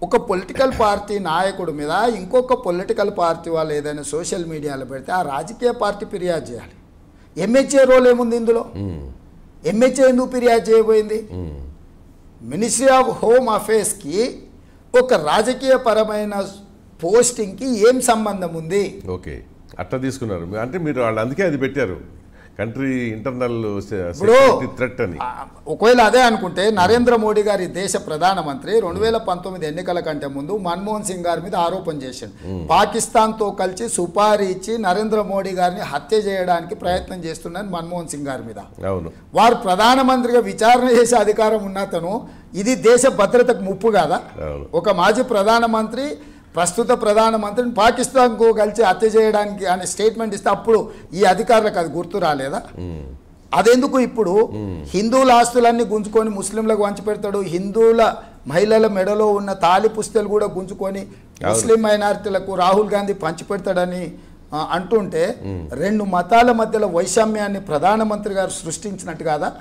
ఒక political party నాయకుడి మీద ఇంకొక పొలిటికల్ పార్టీ వాళ్ళు ఏదైనా సోషల్ మీడియాలో పెడితే ఆ రాజకీయ పార్టీ ఫిర్యాదు చేయాలి. ఎంహెచ్ఏ రోల్ ఏముంది ఇందులో? ఎంహెచ్ఏ ఎందుకు ఫిర్యాదు చేయబోయింది? మినిస్ట్రీ ఆఫ్ హోమ్ అఫేర్స్కి ఒక రాజకీయ పరమైన పోస్టింగ్కి ఏం సంబంధం ఉంది? ఓకే, అట్లా తీసుకున్నారు అంటే మీరు వాళ్ళు అందుకే అది పెట్టారు, కంట్రీ ఇంటర్నల్ థ్రెట్ అని. ఒకవేళ అదే అనుకుంటే నరేంద్ర మోడీ గారి దేశ ప్రధానమంత్రి 2019 ఎన్నికల కంటే ముందు మన్మోహన్ సింగ్ గారి మీద ఆరోపణ చేశాడు. పాకిస్తాన్తో కలిసి సుపారీ ఇచ్చి నరేంద్ర మోడీ గారిని హత్య చేయడానికి ప్రయత్నం చేస్తున్నాను మన్మోహన్ సింగ్ గారి మీద. అవును, వారు ప్రధానమంత్రిగా విచారణ చేసే అధికారం ఉన్నతను ఇది దేశ భద్రతకు ముప్పు కాదా? ఒక మాజీ ప్రధానమంత్రి ప్రస్తుత ప్రధానమంత్రిని పాకిస్తాన్కు కలిసి హత్య చేయడానికి అనే స్టేట్మెంట్ ఇస్తే అప్పుడు ఈ అధికారులకు అది గుర్తు రాలేదా? అదెందుకు ఇప్పుడు హిందువుల ఆస్తులన్నీ గుంజుకొని ముస్లింలకు పంచిపెడతాడు, హిందువుల మహిళల మెడలో ఉన్న తాలి పుస్తలు కూడా గుంజుకొని ముస్లిం మైనారిటీలకు రాహుల్ గాంధీ పంచిపెడతాడని అంటుంటే రెండు మతాల మధ్యలో వైషమ్యాన్ని ప్రధానమంత్రి గారు సృష్టించినట్టు కాదా?